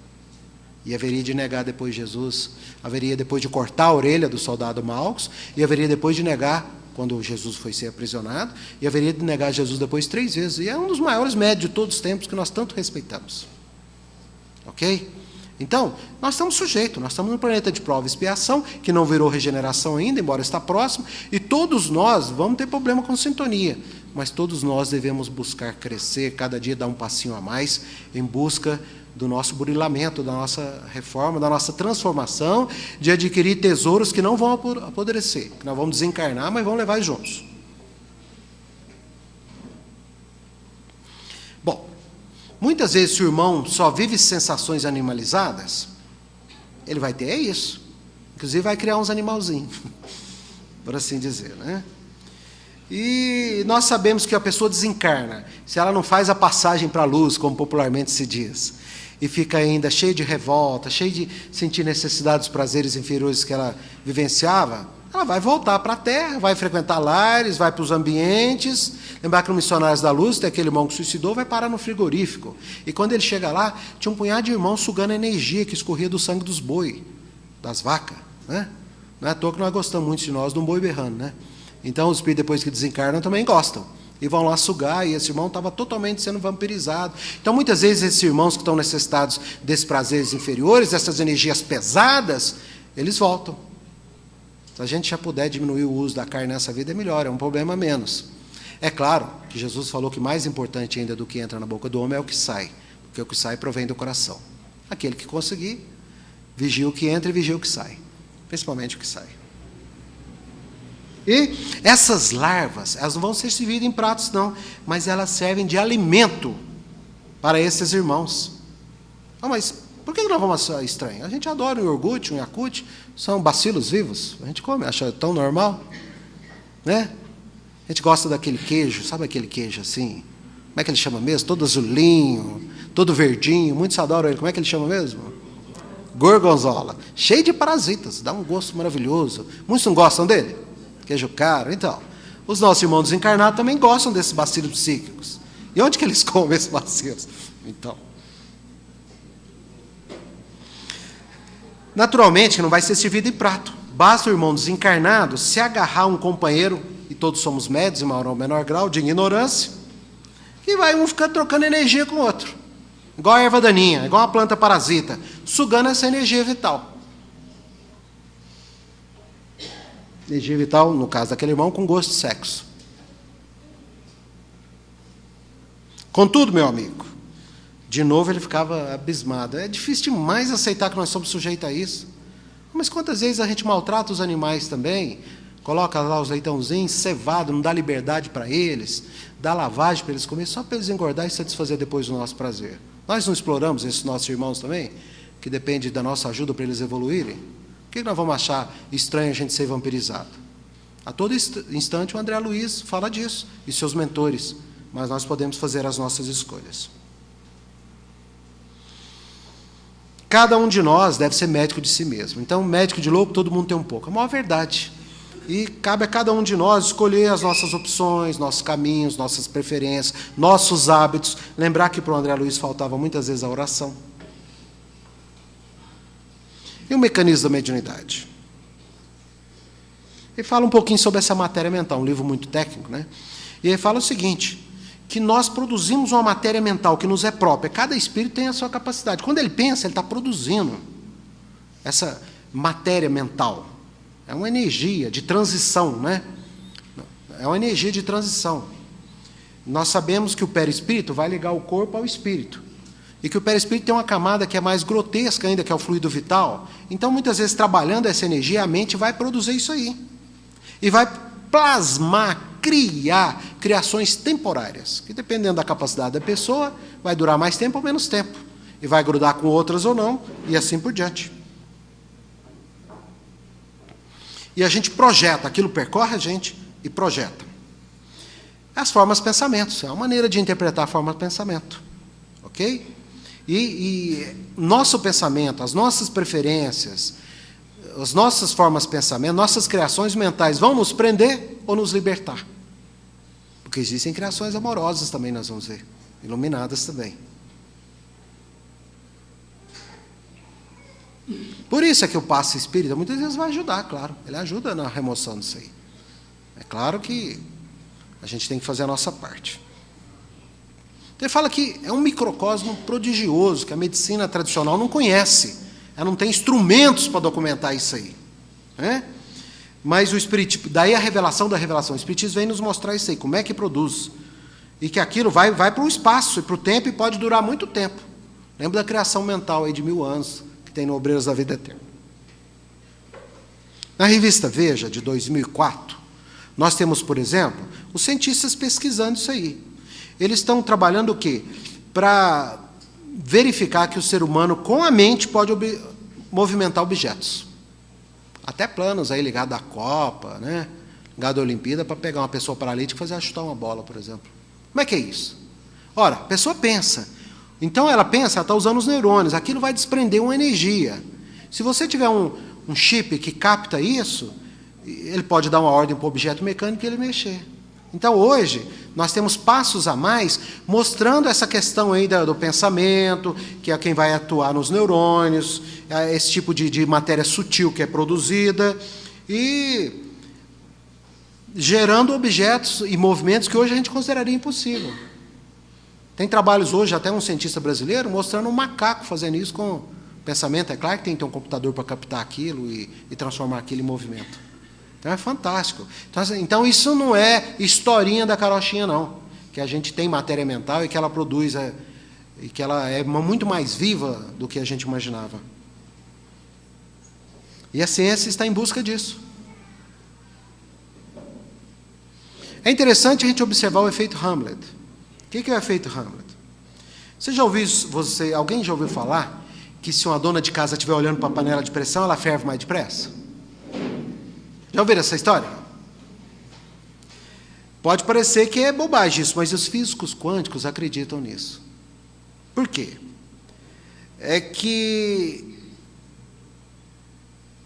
E haveria de negar depois Jesus, haveria depois de cortar a orelha do soldado Malcos, e haveria depois de negar, quando Jesus foi ser aprisionado, e haveria de negar Jesus depois 3 vezes. E é um dos maiores médios de todos os tempos que nós tanto respeitamos. Ok? Então, nós estamos sujeitos, nós estamos num planeta de prova e expiação, que não virou regeneração ainda, embora está próximo, e todos nós vamos ter problema com sintonia, mas todos nós devemos buscar crescer, cada dia dar um passinho a mais, em busca do nosso burilamento, da nossa reforma, da nossa transformação, de adquirir tesouros que não vão apodrecer, que nós vamos desencarnar, mas vamos levar juntos. Bom, muitas vezes, se o irmão só vive sensações animalizadas, ele vai ter isso. Inclusive, vai criar uns animalzinhos, por assim dizer, né? E nós sabemos que a pessoa desencarna, se ela não faz a passagem para a luz, como popularmente se diz, e fica ainda cheia de revolta, cheia de sentir necessidade dos prazeres inferiores que ela vivenciava, ela vai voltar para a Terra, vai frequentar lares, vai para os ambientes. Lembrar que no Missionários da Luz, tem aquele irmão que suicidou, vai parar no frigorífico. E quando ele chega lá, tinha um punhado de irmãos sugando a energia que escorria do sangue dos boi, das vacas, né? Não é à toa que nós gostamos muito de nós de um boi berrando, né? Então os espíritos, depois que desencarnam, também gostam. E vão lá sugar, e esse irmão estava totalmente sendo vampirizado. Então, muitas vezes, esses irmãos que estão necessitados desses prazeres inferiores, dessas energias pesadas, eles voltam. Se a gente já puder diminuir o uso da carne nessa vida, é melhor, é um problema menos. É claro que Jesus falou que mais importante ainda do que entra na boca do homem é o que sai, porque o que sai provém do coração. Aquele que conseguir, vigia o que entra e vigia o que sai, principalmente o que sai. E essas larvas, elas não vão ser servidas em pratos, não, mas elas servem de alimento para esses irmãos. Ah, mas por que nós vamos achar estranho? A gente adora um iogurte, um Yakult, são bacilos vivos, a gente come, acha tão normal, né? A gente gosta daquele queijo, sabe aquele queijo assim? Como é que ele chama mesmo? Todo azulinho, todo verdinho, muitos adoram ele, como é que ele chama mesmo? Gorgonzola, cheio de parasitas, dá um gosto maravilhoso. Muitos não gostam dele? Queijo caro. Então, os nossos irmãos desencarnados também gostam desses bacilos psíquicos. E onde que eles comem esses bacilos? Então, naturalmente que não vai ser servido em prato. Basta o irmão desencarnado se agarrar a um companheiro, e todos somos médios, em maior ou menor grau, de ignorância, e vai um ficar trocando energia com o outro. Igual a erva daninha, igual uma planta parasita, sugando essa energia vital. Energia vital, no caso daquele irmão, com gosto de sexo. Contudo, meu amigo, de novo ele ficava abismado. É difícil demais aceitar que nós somos sujeitos a isso. Mas quantas vezes a gente maltrata os animais também, coloca lá os leitãozinhos cevados, não dá liberdade para eles, dá lavagem para eles comer, só para eles engordar e satisfazer depois do nosso prazer. Nós não exploramos esses nossos irmãos também, que depende da nossa ajuda para eles evoluírem? Por que nós vamos achar estranho a gente ser vampirizado? A todo instante o André Luiz fala disso, e seus mentores, mas nós podemos fazer as nossas escolhas. Cada um de nós deve ser médico de si mesmo. Então, médico de louco, todo mundo tem um pouco. É a maior verdade. E cabe a cada um de nós escolher as nossas opções, nossos caminhos, nossas preferências, nossos hábitos. Lembrar que para o André Luiz faltava muitas vezes a oração. E o mecanismo da mediunidade? Ele fala um pouquinho sobre essa matéria mental, um livro muito técnico, né? E ele fala o seguinte, que nós produzimos uma matéria mental que nos é própria. Cada espírito tem a sua capacidade. Quando ele pensa, ele está produzindo essa matéria mental. É uma energia de transição, né? É uma energia de transição. Nós sabemos que o perispírito vai ligar o corpo ao espírito. E que o perispírito tem uma camada que é mais grotesca ainda, que é o fluido vital. Então, muitas vezes, trabalhando essa energia, a mente vai produzir isso aí. E vai plasmar, criar criações temporárias, que dependendo da capacidade da pessoa, vai durar mais tempo ou menos tempo. E vai grudar com outras ou não, e assim por diante. E a gente projeta, aquilo percorre a gente e projeta. As formas de pensamento, é uma maneira de interpretar a forma de pensamento. Ok? E nosso pensamento, as nossas preferências, as nossas formas de pensamento, nossas criações mentais vão nos prender ou nos libertar? Porque existem criações amorosas também, nós vamos ver, iluminadas também. Por isso é que o passe espírita muitas vezes vai ajudar, claro. Ele ajuda na remoção disso aí. É claro que a gente tem que fazer a nossa parte. Então, ele fala que é um microcosmo prodigioso, que a medicina tradicional não conhece. Ela não tem instrumentos para documentar isso aí. Né? Mas o espiritismo, daí a revelação da revelação. O espiritismo vem nos mostrar isso aí, como é que produz. E que aquilo vai para o espaço e para o tempo e pode durar muito tempo. Lembra da criação mental aí de 1000 anos, que tem no Obreiros da Vida Eterna. Na revista Veja, de 2004, nós temos, por exemplo, os cientistas pesquisando isso aí. Eles estão trabalhando o quê? Para verificar que o ser humano, com a mente, pode movimentar objetos. Até planos aí ligados à Copa, né? Ligado à Olimpíada, para pegar uma pessoa paralítica e fazer ela chutar uma bola, por exemplo. Como é que é isso? Ora, a pessoa pensa. Então, ela pensa, ela está usando os neurônios. Aquilo vai desprender uma energia. Se você tiver um chip que capta isso, ele pode dar uma ordem para o objeto mecânico e ele mexer. Então, hoje, nós temos passos a mais mostrando essa questão aí do pensamento, que é quem vai atuar nos neurônios, esse tipo de matéria sutil que é produzida, e gerando objetos e movimentos que hoje a gente consideraria impossível. Tem trabalhos hoje, até um cientista brasileiro, mostrando um macaco fazendo isso com pensamento. É claro que tem que ter um computador para captar aquilo e transformar aquilo em movimento. Então, é fantástico. Então, isso não é historinha da carochinha, não. Que a gente tem matéria mental e que ela produz, e que ela é muito mais viva do que a gente imaginava. E a ciência está em busca disso. É interessante a gente observar o efeito Hamlet. O que é o efeito Hamlet? Alguém já ouviu falar que se uma dona de casa estiver olhando para a panela de pressão, ela ferve mais depressa? Já ouviram essa história? Pode parecer que é bobagem isso, mas os físicos quânticos acreditam nisso. Por quê? É que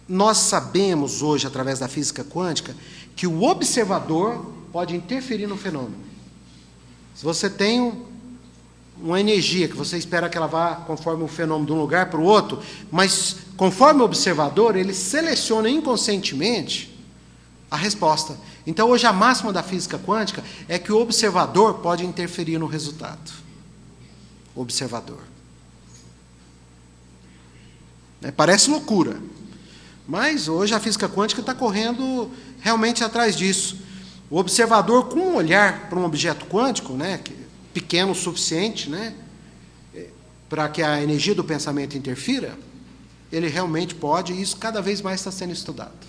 nós sabemos hoje, através da física quântica, que o observador pode interferir no fenômeno. Se você tem uma energia que você espera que ela vá conforme o fenômeno de um lugar para o outro, mas conforme o observador, ele seleciona inconscientemente a resposta. Então, hoje, a máxima da física quântica é que o observador pode interferir no resultado. O observador. Parece loucura, mas hoje a física quântica está correndo realmente atrás disso. O observador, com um olhar para um objeto quântico, né, pequeno o suficiente, né, para que a energia do pensamento interfira, ele realmente pode, e isso cada vez mais está sendo estudado.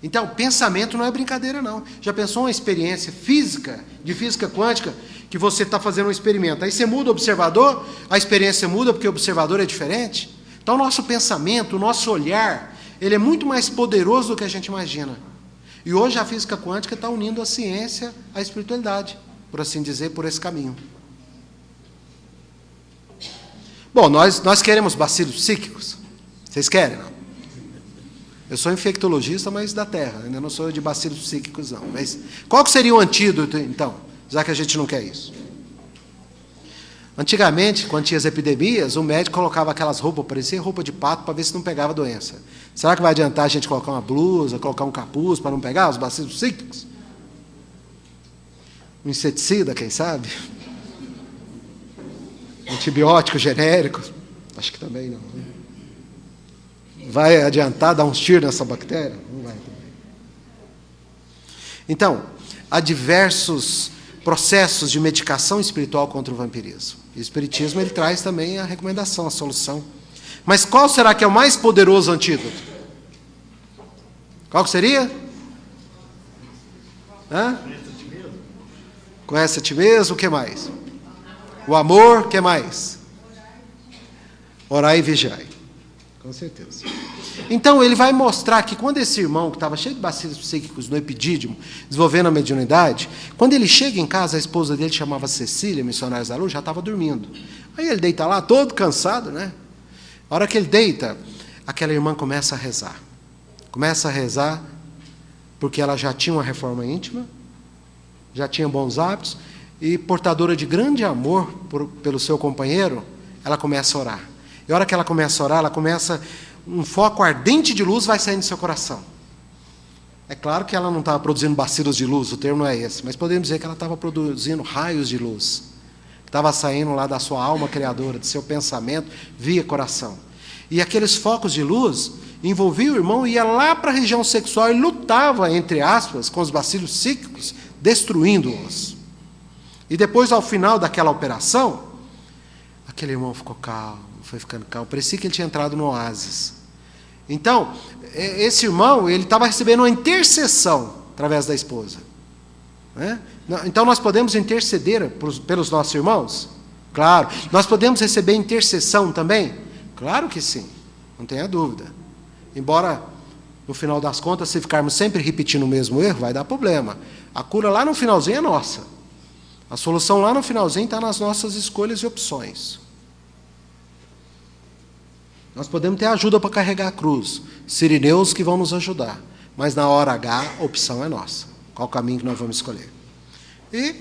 Então, pensamento não é brincadeira, não. Já pensou uma experiência física, de física quântica, que você está fazendo um experimento, aí você muda o observador, a experiência muda porque o observador é diferente? Então, o nosso pensamento, o nosso olhar, ele é muito mais poderoso do que a gente imagina. E hoje a física quântica está unindo a ciência à espiritualidade, por assim dizer, por esse caminho. Bom, nós queremos bacilos psíquicos? Vocês querem, não? Eu sou infectologista, mas da Terra. Ainda não sou de bacilos psíquicos, não. Mas qual que seria o antídoto, então, já que a gente não quer isso? Antigamente, quando tinha as epidemias, o médico colocava aquelas roupas, parecia roupa de pato, para ver se não pegava doença. Será que vai adiantar a gente colocar uma blusa, colocar um capuz para não pegar os bacilos psíquicos? Um inseticida, quem sabe? Antibiótico genérico? Acho que também não. Vai adiantar dar uns tiros nessa bactéria? Não vai também. Então, há diversos processos de medicação espiritual contra o vampirismo. E o espiritismo ele traz também a recomendação, a solução. Mas qual será que é o mais poderoso antídoto? Qual que seria? Conhece a ti mesmo, o que mais? O amor, o que mais? Orai e vigiai. Com certeza. Então, ele vai mostrar que quando esse irmão, que estava cheio de bacilos psíquicos no epidídimo, desenvolvendo a mediunidade, quando ele chega em casa, a esposa dele chamava Cecília, missionária da luz, já estava dormindo. Aí ele deita lá, todo cansado, né? A hora que ele deita, aquela irmã começa a rezar. Começa a rezar porque ela já tinha uma reforma íntima, já tinha bons hábitos, e portadora de grande amor pelo seu companheiro, ela começa a orar. E a hora que ela começa a orar, um foco ardente de luz vai saindo do seu coração. É claro que ela não estava produzindo bacilos de luz, o termo não é esse, mas podemos dizer que ela estava produzindo raios de luz, que estava saindo lá da sua alma criadora, do seu pensamento, via coração. E aqueles focos de luz envolviam o irmão, ia lá para a região sexual e lutava, entre aspas, com os bacilos psíquicos, destruindo-os. E depois, ao final daquela operação, aquele irmão ficou calmo, foi ficando calmo. Parecia que ele tinha entrado no oásis. Então, esse irmão, ele estava recebendo uma intercessão através da esposa. Né? Então, nós podemos interceder pelos nossos irmãos? Claro. Nós podemos receber intercessão também? Claro que sim, não tenha dúvida. Embora, no final das contas, se ficarmos sempre repetindo o mesmo erro, vai dar problema. A cura lá no finalzinho é nossa. A solução lá no finalzinho está nas nossas escolhas e opções. Nós podemos ter ajuda para carregar a cruz, sirineus que vão nos ajudar, mas na hora H a opção é nossa. Qual o caminho que nós vamos escolher? E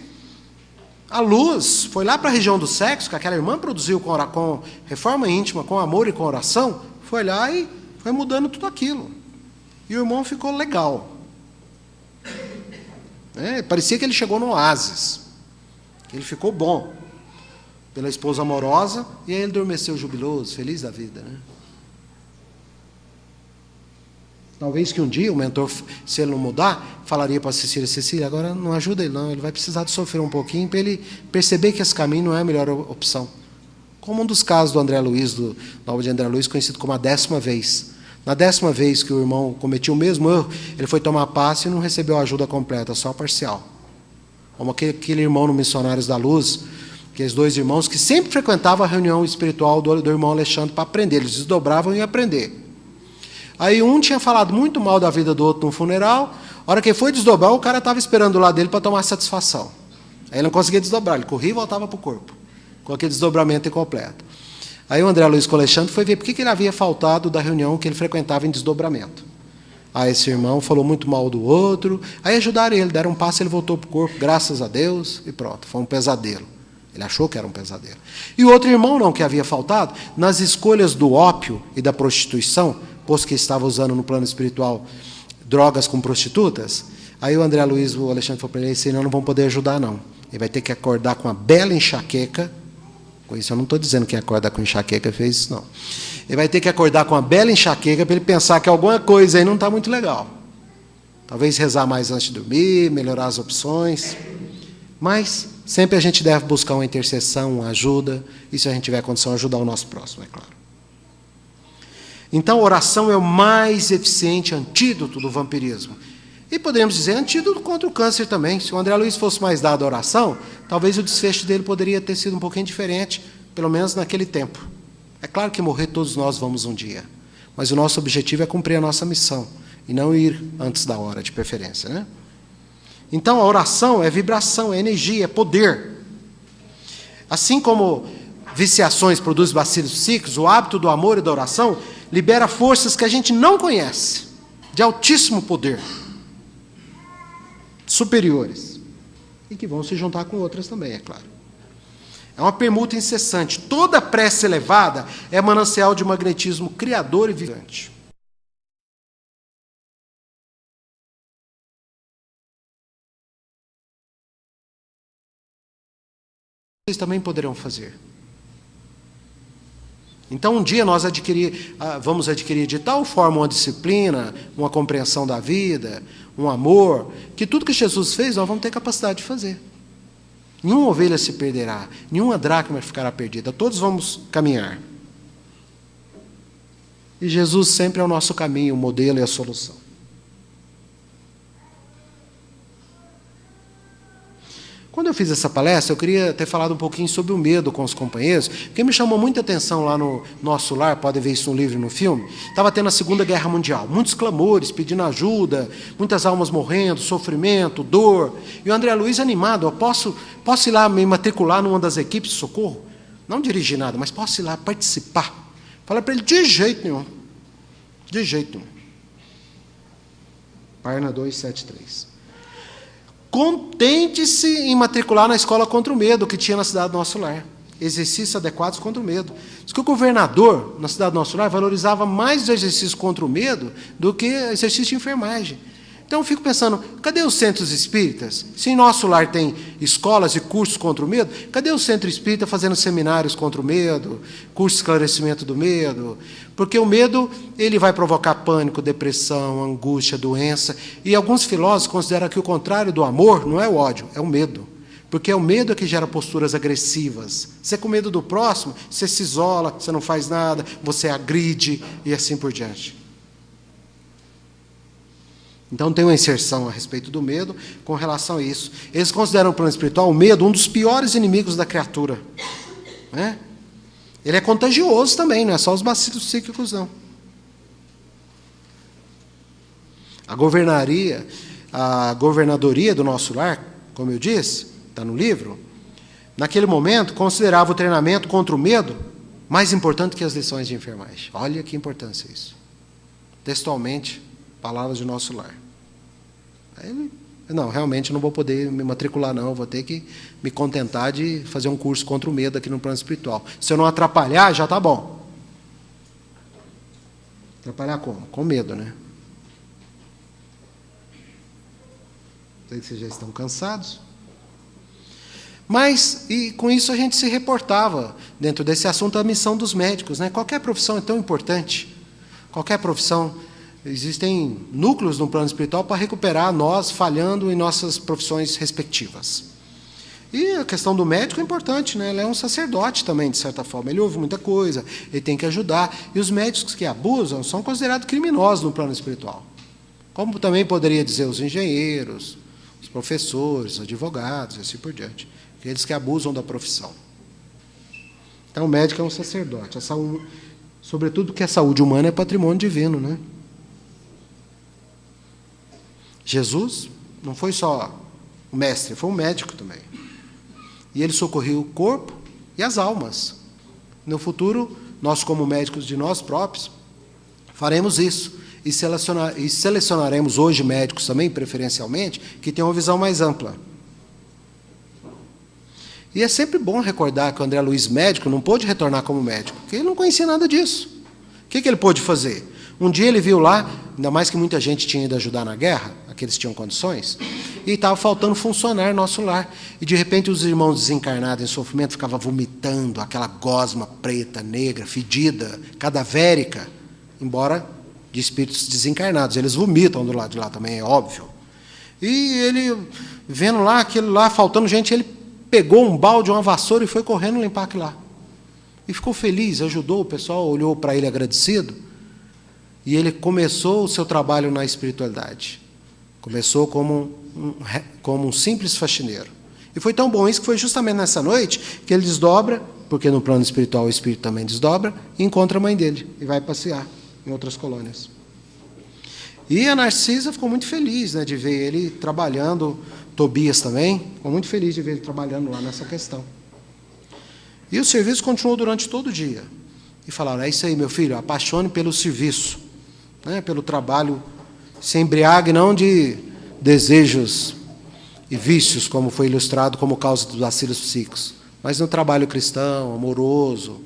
a luz foi lá para a região do sexo, que aquela irmã produziu com reforma íntima, com amor e com oração, foi lá e foi mudando tudo aquilo. E o irmão ficou legal. Parecia que ele chegou no oásis. Ele ficou bom pela esposa amorosa, e aí ele adormeceu jubiloso, feliz da vida, né? Talvez que um dia o mentor, se ele não mudar, falaria para Cecília, agora não ajuda ele não, ele vai precisar de sofrer um pouquinho para ele perceber que esse caminho não é a melhor opção. Como um dos casos do André Luiz, da obra de André Luiz, conhecido como a 10ª vez. Na 10ª vez que o irmão cometia o mesmo erro, ele foi tomar passe e não recebeu a ajuda completa, só parcial. Como aquele irmão no Missionários da Luz, aqueles dois irmãos que sempre frequentavam a reunião espiritual do irmão Alexandre para aprender, eles desdobravam e iam aprender. Aí um tinha falado muito mal da vida do outro num funeral, a hora que ele foi desdobrar, o cara estava esperando do lado dele para tomar satisfação. Aí ele não conseguia desdobrar, ele corria e voltava para o corpo, com aquele desdobramento incompleto. Aí o André Luiz com o Alexandre foi ver por que ele havia faltado da reunião que ele frequentava em desdobramento. Aí esse irmão falou muito mal do outro, aí ajudaram ele, deram um passo, ele voltou para o corpo, graças a Deus, e pronto, foi um pesadelo. Ele achou que era um pesadelo. E o outro irmão não, que havia faltado, nas escolhas do ópio e da prostituição, posto que estava usando no plano espiritual drogas com prostitutas, aí o André Luiz, o Alexandre falou para ele, senão não vão poder ajudar não. Ele vai ter que acordar com uma bela enxaqueca, com isso eu não estou dizendo que acorda com enxaqueca fez isso não. Ele vai ter que acordar com uma bela enxaqueca para ele pensar que alguma coisa aí não está muito legal. Talvez rezar mais antes de dormir, melhorar as opções. Mas sempre a gente deve buscar uma intercessão, uma ajuda, e se a gente tiver condição, ajudar o nosso próximo, é claro. Então, a oração é o mais eficiente antídoto do vampirismo. E poderíamos dizer antídoto contra o câncer também. Se o André Luiz fosse mais dado à oração, talvez o desfecho dele poderia ter sido um pouquinho diferente, pelo menos naquele tempo. É claro que morrer todos nós vamos um dia, mas o nosso objetivo é cumprir a nossa missão, e não ir antes da hora, de preferência, né? Então, a oração é vibração, é energia, é poder. Assim como viciações produzem bacilos psíquicos, o hábito do amor e da oração libera forças que a gente não conhece, de altíssimo poder, superiores, e que vão se juntar com outras também, é claro. É uma permuta incessante. Toda prece elevada é manancial de magnetismo criador e vivente. Vocês também poderão fazer. Então, um dia nós vamos adquirir de tal forma uma disciplina, uma compreensão da vida, um amor, que tudo que Jesus fez, nós vamos ter capacidade de fazer. Nenhuma ovelha se perderá, nenhuma dracma ficará perdida, todos vamos caminhar. E Jesus sempre é o nosso caminho, o modelo e a solução. Quando eu fiz essa palestra, eu queria ter falado um pouquinho sobre o medo com os companheiros, porque me chamou muita atenção lá no nosso lar, pode ver isso no livro e no filme, estava tendo a Segunda Guerra Mundial, muitos clamores, pedindo ajuda, muitas almas morrendo, sofrimento, dor, e o André Luiz animado, eu posso ir lá me matricular numa das equipes de socorro? Não dirigir nada, mas posso ir lá participar? Falei para ele, de jeito nenhum, de jeito nenhum. Página 273. Contente-se em matricular na escola contra o medo que tinha na cidade do Nosso Lar. Exercícios adequados contra o medo. Diz que o governador, na cidade do Nosso Lar, valorizava mais os exercícios contra o medo do que exercício de enfermagem. Então eu fico pensando, cadê os centros espíritas? Se em Nosso Lar tem escolas e cursos contra o medo, cadê o centro espírita fazendo seminários contra o medo, curso de esclarecimento do medo? Porque o medo, ele vai provocar pânico, depressão, angústia, doença. E alguns filósofos consideram que o contrário do amor não é o ódio, é o medo. Porque é o medo que gera posturas agressivas. Você com medo do próximo, você se isola, você não faz nada, você agride e assim por diante. Então tem uma inserção a respeito do medo com relação a isso. Eles consideram o plano espiritual o medo um dos piores inimigos da criatura. Né? Ele é contagioso também, não é só os bacilos psíquicos, não. A governadoria do Nosso Lar, como eu disse, está no livro, naquele momento considerava o treinamento contra o medo mais importante que as lições de enfermagem. Olha que importância isso. Textualmente, palavras de Nosso Lar. Aí, não, realmente não vou poder me matricular, não. Vou ter que me contentar de fazer um curso contra o medo aqui no plano espiritual. Se eu não atrapalhar, já está bom. Atrapalhar como? Com medo, né? Sei que vocês já estão cansados. Mas, e com isso a gente se reportava, dentro desse assunto, a missão dos médicos. Né? Qualquer profissão é tão importante. Qualquer profissão. Existem núcleos no plano espiritual para recuperar nós falhando em nossas profissões respectivas. E a questão do médico é importante, né? Ele é um sacerdote também, de certa forma. Ele ouve muita coisa, ele tem que ajudar. E os médicos que abusam são considerados criminosos no plano espiritual. Como também poderia dizer os engenheiros, os professores, os advogados, e assim por diante. Aqueles que abusam da profissão. Então, o médico é um sacerdote. Sobretudo porque a saúde humana é patrimônio divino, né? Jesus não foi só o mestre, foi um médico também. E ele socorreu o corpo e as almas. No futuro, nós, como médicos de nós próprios, faremos isso. E selecionaremos hoje médicos também, preferencialmente, que tenham uma visão mais ampla. E é sempre bom recordar que o André Luiz, médico, não pôde retornar como médico, porque ele não conhecia nada disso. O que ele pôde fazer? Um dia ele viu lá, ainda mais que muita gente tinha ido ajudar na guerra, aqueles que tinham condições, e estava faltando funcionar Nosso Lar. E, de repente, os irmãos desencarnados em sofrimento ficavam vomitando aquela gosma preta, negra, fedida, cadavérica, embora de espíritos desencarnados. Eles vomitam do lado de lá também, é óbvio. E ele, vendo lá, aquilo lá, faltando gente, ele pegou um balde, uma vassoura e foi correndo limpar aquilo lá. E ficou feliz, ajudou, o pessoal olhou para ele agradecido, e ele começou o seu trabalho na espiritualidade. Começou como um simples faxineiro. E foi tão bom isso que foi justamente nessa noite que ele desdobra, porque no plano espiritual o espírito também desdobra, e encontra a mãe dele, e vai passear em outras colônias. E a Narcisa ficou muito feliz, né, de ver ele trabalhando, Tobias também, ficou muito feliz de ver ele trabalhando lá nessa questão. E o serviço continuou durante todo o dia. E falaram, é isso aí, meu filho, apaixone pelo serviço, né, pelo trabalho, se embriague não de desejos e vícios, como foi ilustrado como causa dos vacilos psíquicos, mas no trabalho cristão, amoroso,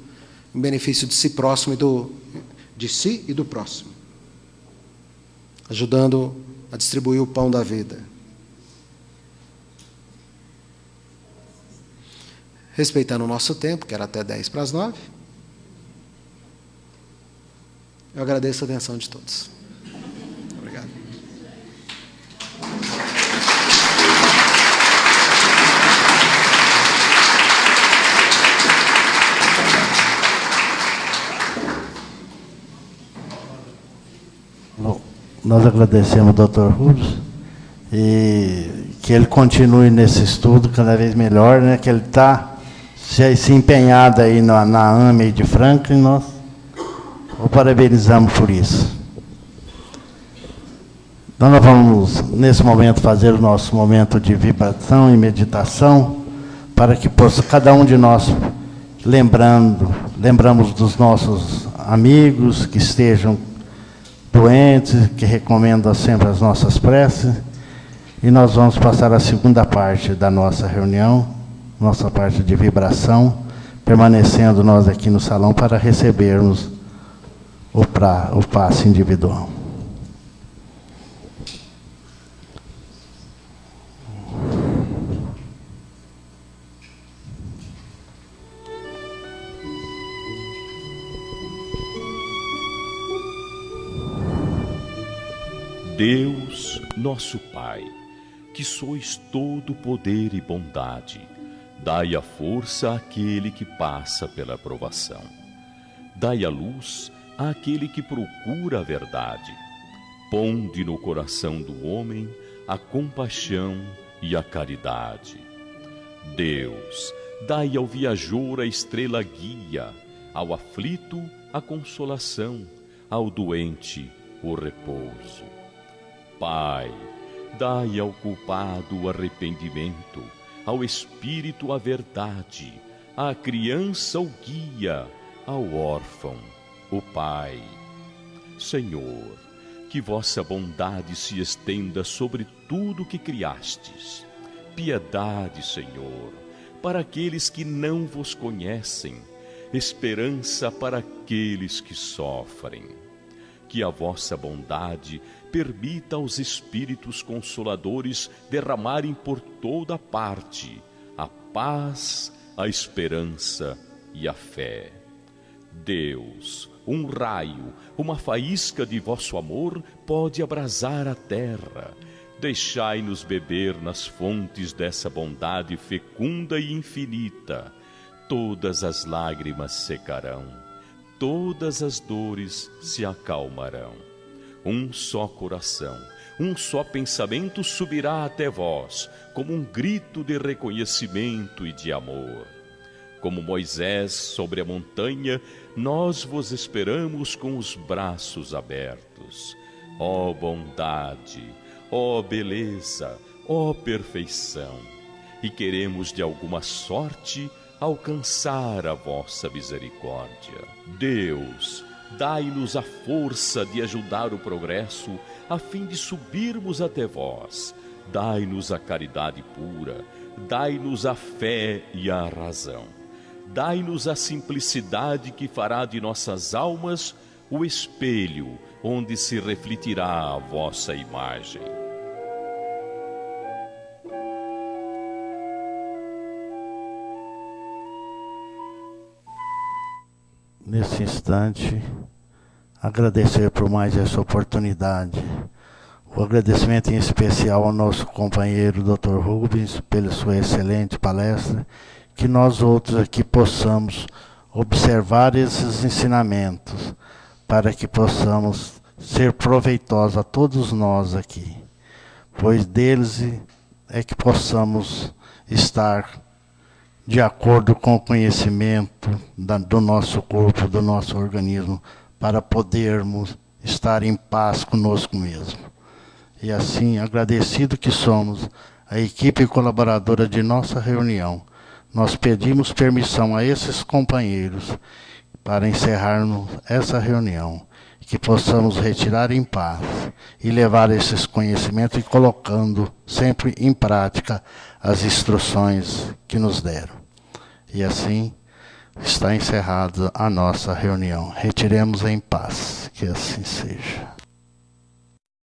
em benefício de si próximo de si e do próximo, ajudando a distribuir o pão da vida. Respeitando o nosso tempo, que era até 8:50, eu agradeço a atenção de todos. Obrigado. Bom, nós agradecemos ao Dr. Rubens e que ele continue nesse estudo cada vez melhor, né? Que ele está se empenhado aí na AME de Franklin, nós o parabenizamos por isso. Então nós vamos, nesse momento, fazer o nosso momento de vibração e meditação, para que possa cada um de nós, lembramos dos nossos amigos que estejam doentes, que recomendam sempre as nossas preces, e nós vamos passar a segunda parte da nossa reunião, nossa parte de vibração, permanecendo nós aqui no salão para recebermos o passe individual. Deus, nosso Pai, que sois todo poder e bondade, dai a força àquele que passa pela provação. Dai a luz àquele que procura a verdade. Ponde no coração do homem a compaixão e a caridade. Deus, dai ao viajor a estrela guia, ao aflito a consolação, ao doente o repouso. Pai, dai ao culpado o arrependimento, ao espírito a verdade, à criança o guia, ao órfão o Pai. Senhor, que vossa bondade se estenda sobre tudo que criastes. Piedade, Senhor, para aqueles que não vos conhecem, esperança para aqueles que sofrem. Que a vossa bondade permita aos Espíritos Consoladores derramarem por toda parte a paz, a esperança e a fé. Deus, um raio, uma faísca de vosso amor pode abrasar a terra. Deixai-nos beber nas fontes dessa bondade fecunda e infinita. Todas as lágrimas secarão, todas as dores se acalmarão. Um só coração, um só pensamento subirá até vós, como um grito de reconhecimento e de amor. Como Moisés sobre a montanha, nós vos esperamos com os braços abertos. Ó bondade, ó beleza, ó perfeição! E queremos de alguma sorte alcançar a vossa misericórdia. Deus, dai-nos a força de ajudar o progresso, a fim de subirmos até vós. Dai-nos a caridade pura, dai-nos a fé e a razão. Dai-nos a simplicidade que fará de nossas almas o espelho onde se refletirá a vossa imagem. Nesse instante, agradecer por mais essa oportunidade. O agradecimento em especial ao nosso companheiro Dr. Rubens pela sua excelente palestra, que nós outros aqui possamos observar esses ensinamentos, para que possamos ser proveitosos a todos nós aqui, pois deles é que possamos estar de acordo com o conhecimento do nosso corpo, do nosso organismo, para podermos estar em paz conosco mesmo. E assim, agradecido que somos a equipe colaboradora de nossa reunião, nós pedimos permissão a esses companheiros para encerrarmos essa reunião, que possamos retirar em paz e levar esses conhecimentos e colocando sempre em prática as instruções que nos deram. E assim está encerrada a nossa reunião. Retiremos em paz, que assim seja.